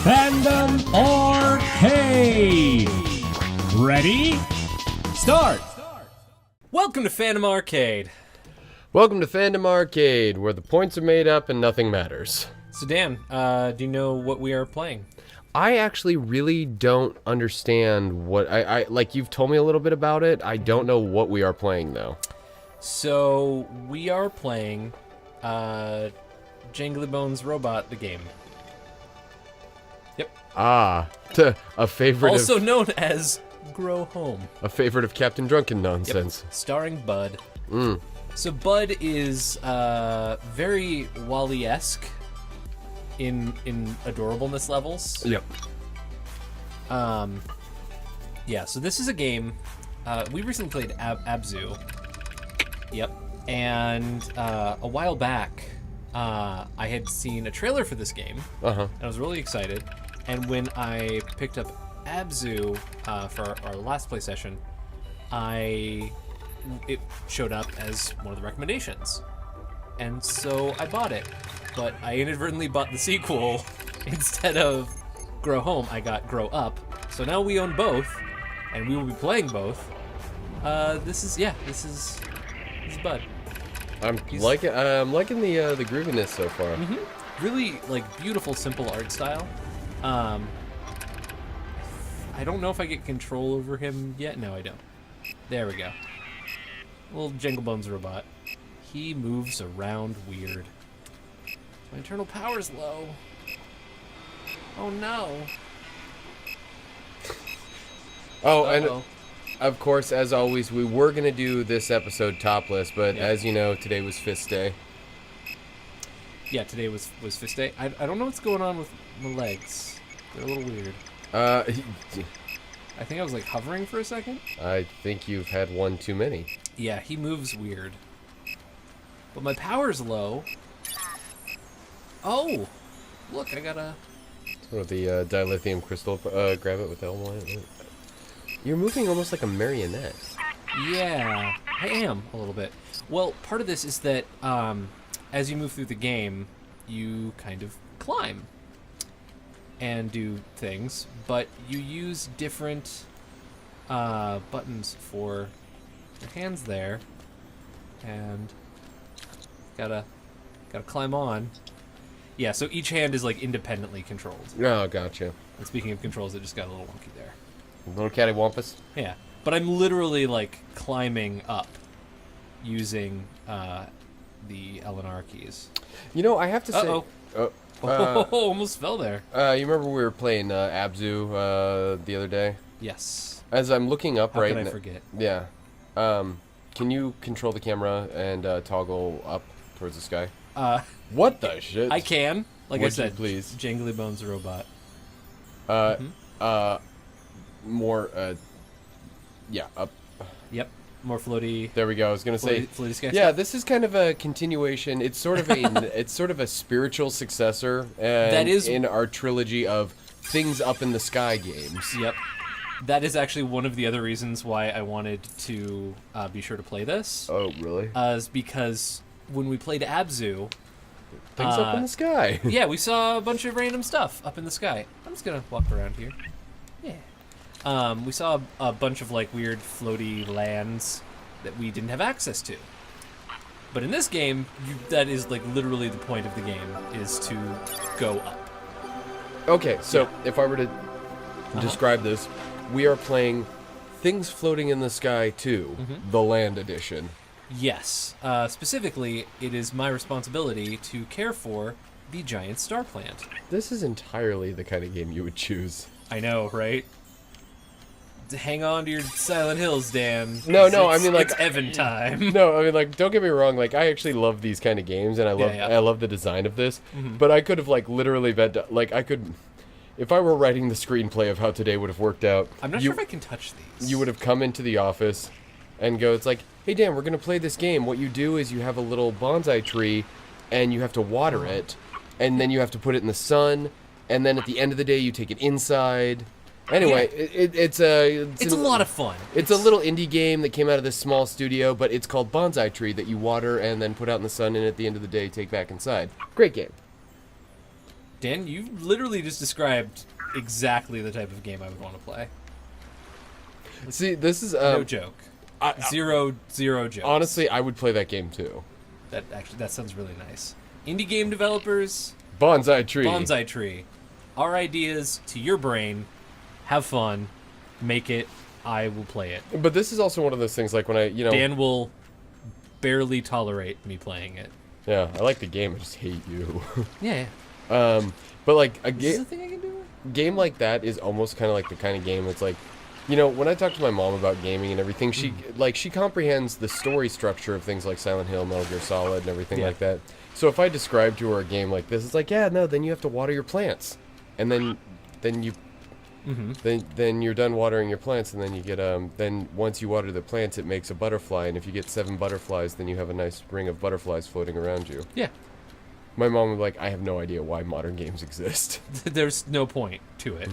Fandom Arcade. Ready? Start. Welcome to Fandom Arcade. Welcome to Fandom Arcade, where the points are made up and nothing matters. So Dan, do you know what we are playing? I actually really don't understand what I like. You've told me a little bit about it. I don't know what we are playing though. So we are playing Jangly Bones Robot, the game. Yep. A favorite Also known as Grow Home. a favorite of Captain Drunken Nonsense. Yep. Starring Bud. So Bud is very Wall-E-esque in adorableness levels. Yep. Yeah, so this is a game. We recently played Abzu. Yep. And a while back, I had seen a trailer for this game. Uh-huh. And I was really excited. And when I picked up Abzu for our last play session, it showed up as one of the recommendations. And so I bought it. But I inadvertently bought the sequel instead of Grow Home. I got Grow Up. So now we own both, and we will be playing both. This is Bud. I'm liking the grooviness so far. Really beautiful, simple art style. I don't know if I get control over him yet. No, I don't. There we go. Little Jangle Bones robot. He moves around weird. My internal power's low. Oh no. Oh, Uh-oh. and of course, as always, we were gonna do this episode topless, but Yeah. as you know, today was Fist Day. Yeah, today was Fist Day. I don't know what's going on with my legs. They're a little weird. I think I was hovering for a second. I think you've had one too many. Yeah, he moves weird. But my power's low. Oh! Look, I got a... Or the dilithium crystal, grab it with the elbow. You're moving almost like a marionette. Yeah, I am a little bit. Well, part of this is that as you move through the game, you kind of climb and do things, but you use different buttons for your hands there, and gotta climb on. Yeah, so each hand is independently controlled. Oh, gotcha. And speaking of controls, it just got a little wonky there. Little cattywampus. Yeah, but I'm literally climbing up using the LNR keys. You know, I have to say. Almost fell there. You remember we were playing Abzu the other day? Yes. As I'm looking up How right could I forget? Yeah. Can you control the camera and toggle up towards the sky? What the shit? I can. Like Would I said, you please? Jangly Bones robot. More. Yeah. Up. Yep. More floaty. There we go. I was gonna say. Floaty sky Yeah, stuff. this is kind of a continuation. It's sort of a spiritual successor. That is in our trilogy of things up in the sky games. Yep. That is actually one of the other reasons why I wanted to be sure to play this. Oh, really? Is because when we played Abzu, Things up in the sky. yeah, we saw a bunch of random stuff up in the sky. I'm just gonna walk around here. Yeah. We saw a bunch of weird floaty lands that we didn't have access to. But in this game, that is literally the point of the game, is to go up. Okay, so if I were to describe this, we are playing Things Floating in the Sky 2, the Land Edition. Yes. Specifically, it is my responsibility to care for the giant star plant. This is entirely the kind of game you would choose. I know, right? Hang on to your Silent Hills, Dan. No, I mean, it's Evan time. No, I mean, don't get me wrong, I actually love these kind of games, and I love the design of this, but I could have, literally bet, I could, if I were writing the screenplay of how today would have worked out. I'm not sure if I can touch these. You would have come into the office and go, it's hey, Dan, we're going to play this game. What you do is you have a little bonsai tree, and you have to water it, and then you have to put it in the sun, and then at the end of the day, you take it inside. Anyway, it's a lot of fun. It's a little indie game that came out of this small studio, but it's called Bonsai Tree that you water and then put out in the sun, and at the end of the day, take back inside. Great game. Dan, you literally just described exactly the type of game I would want to play. See, this is No joke. Zero jokes. honestly, I would play that game too. That sounds really nice. Indie game developers, Bonsai Tree. Bonsai Tree. Our ideas to your brain. Have fun. Make it. I will play it. But this is also one of those things like when I, Dan will barely tolerate me playing it. Yeah, I like the game. I just hate you. Yeah. But like a Is this game. a thing I can do? Game like that is almost kind of like the kind of game that's like, when I talk to my mom about gaming and everything, she comprehends the story structure of things like Silent Hill, Metal Gear Solid, and everything like that. So if I describe to her a game like this, it's like, yeah, no, then you have to water your plants, and then you. Then you're done watering your plants, and then you get then once you water the plants, it makes a butterfly, and if you get 7 butterflies, then you have a nice ring of butterflies floating around you. Yeah. My mom was like, I have no idea why modern games exist. There's no point to it.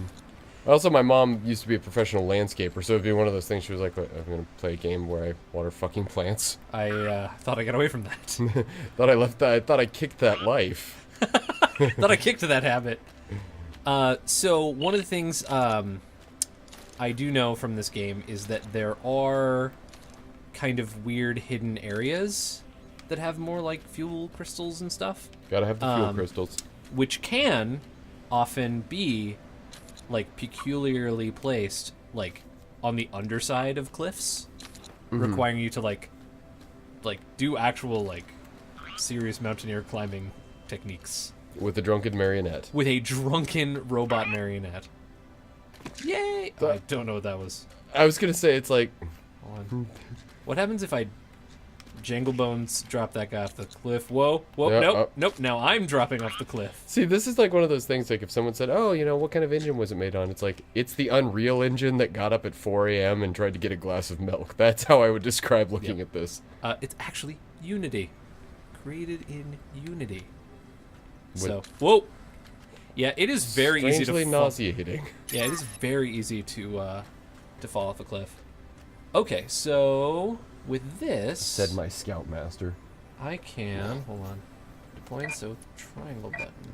Also, my mom used to be a professional landscaper, so it'd be one of those things. She was like, I'm gonna play a game where I water fucking plants. I thought I got away from that. I thought I kicked that life. Thought I kicked that habit. So one of the things I do know from this game is that there are kind of weird hidden areas that have more like fuel crystals and stuff. Gotta have the fuel crystals. Which can often be like peculiarly placed like on the underside of cliffs, requiring you to like do actual like serious mountaineer climbing techniques. With a drunken marionette. With a drunken robot marionette. Yay! I don't know what that was. I was gonna say, it's like... Hold on. What happens if I Jangle Bones drop that guy off the cliff? Whoa, Yeah, nope, now I'm dropping off the cliff. See, this is like one of those things, like if someone said, oh, what kind of engine was it made on? It's like, it's the Unreal Engine that got up at 4 a.m. and tried to get a glass of milk. That's how I would describe looking at this. It's actually Unity. Created in Unity. With So, whoa! Yeah, it is very easy to strangely nauseating. Yeah, it is very easy to fall off a cliff. Okay, so with this, Said my Scoutmaster. I can hold on. Deploying so triangle button.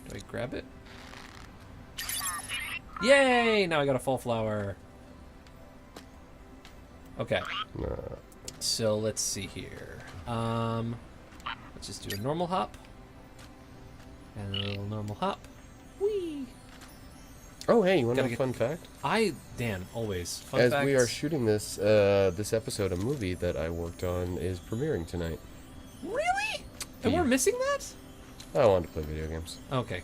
Do I grab it? Yay! Now I got a fall flower. Okay. So let's see here. Let's just do a normal hop. And a little normal hop. Whee! Oh, hey, you want to Gotta know a fun fact? Dan, always. Fun As facts. we are shooting this episode, a movie that I worked on is premiering tonight. Really? And Yeah. we're missing that? I wanted to play video games. Okay.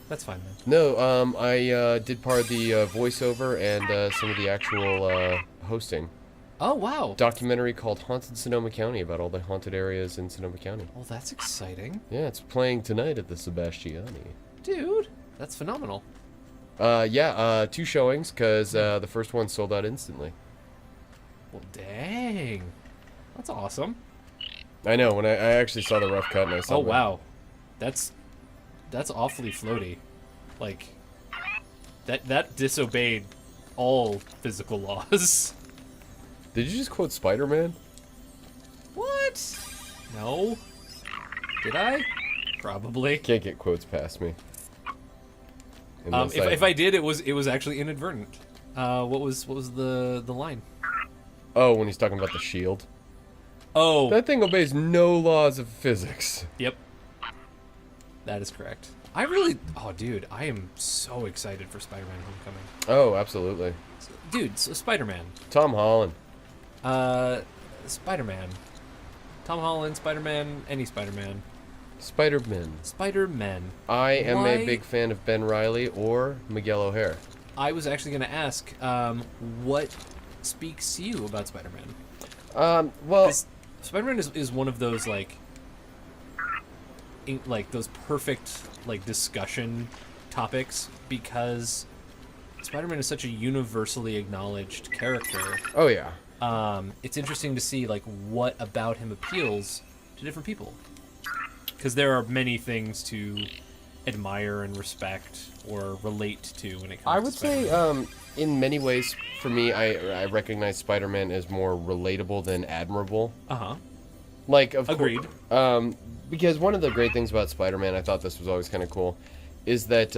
That's fine then. No, I did part of the voiceover and some of the actual hosting. Oh, wow. Documentary called Haunted Sonoma County about all the haunted areas in Sonoma County. Well, that's exciting. Yeah, it's playing tonight at the Sebastiani. Dude, that's phenomenal. 2 showings, because the first one sold out instantly. Well, dang. That's awesome. I know, when I actually saw the rough cut and I saw Oh, wow. That's awfully floaty. Like, that disobeyed all physical laws. Did you just quote Spider-Man? What? No. Did I? Probably. Can't get quotes past me. If I did, it was actually inadvertent. What was the line? Oh, when he's talking about the shield. Oh. That thing obeys no laws of physics. Yep. That is correct. Oh, dude, I am so excited for Spider-Man Homecoming. Oh, absolutely. Dude, so Spider-Man. Tom Holland. Spider-Man. Tom Holland, Spider-Man, any Spider-Man. Spider-Man. Spider-Man. I am Why- a big fan of Ben Reilly or Miguel O'Hare. I was actually going to ask, what speaks to you about Spider-Man? Well, 'Cause Spider-Man is one of those, like those perfect, like, discussion topics, because Spider-Man is such a universally acknowledged character. oh yeah. It's interesting to see, like, what about him appeals to different people. Because there are many things to admire and respect or relate to when it comes I to would Spider-Man. say, in many ways, for me, I recognize Spider-Man as more relatable than admirable. Uh-huh. Like, of Agreed. Because one of the great things about Spider-Man, I thought this was always kind of cool, is that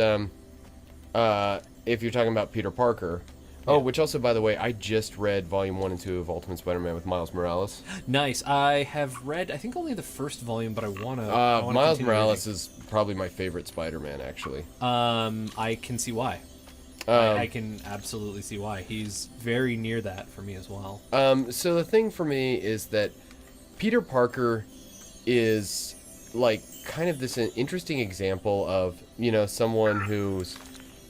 if you're talking about Peter Parker. Oh, which also, by the way, I just read Volume 1 and 2 of Ultimate Spider-Man with Miles Morales. Nice. I have read, I think, only the first volume, but I want to. Miles Morales is probably my favorite Spider-Man, actually. I can see why. I can absolutely see why. He's very near that for me as well. So the thing for me is that Peter Parker is, like, kind of this interesting example of, someone who's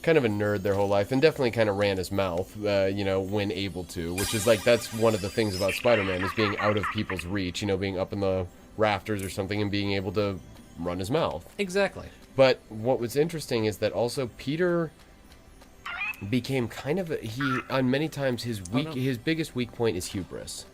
kind of a nerd their whole life and definitely kind of ran his mouth, when able to, which is, like, that's one of the things about Spider-Man is being out of people's reach, being up in the rafters or something and being able to run his mouth. Exactly. But what was interesting is that also Peter became kind of on many times his biggest weak point is hubris.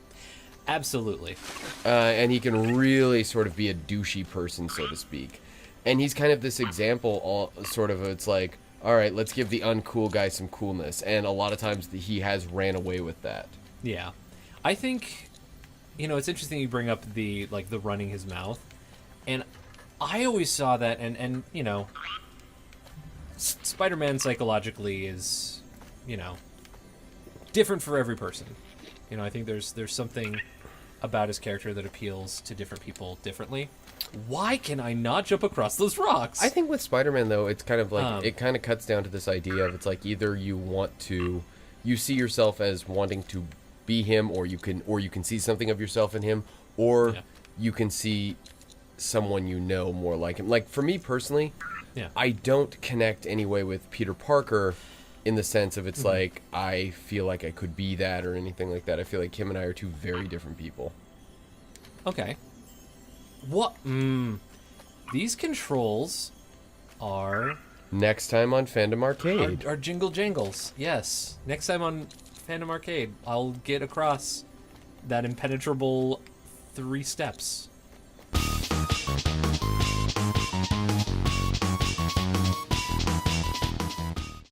Absolutely. And he can really sort of be a douchey person, so to speak. And he's kind of this example, it's like, all right, let's give the uncool guy some coolness. And a lot of times he has ran away with that. Yeah. I think, it's interesting you bring up the running his mouth. And I always saw that, and Spider-Man psychologically is, different for every person. I think there's something about his character that appeals to different people differently. Why can I not jump across those rocks? I think with Spider-Man, though, it's kind of like, it kind of cuts down to this idea of, it's like either you see yourself as wanting to be him, or you can see something of yourself in him, or you can see someone more like him. Like, for me personally, I don't connect anyway with Peter Parker in the sense of it's like, I feel like I could be that or anything like that. I feel like him and I are two very different people. Okay. What? These controls are... Next time on Fandom Arcade. Are jingle jangles. Yes. Next time on Fandom Arcade, I'll get across that impenetrable 3 steps.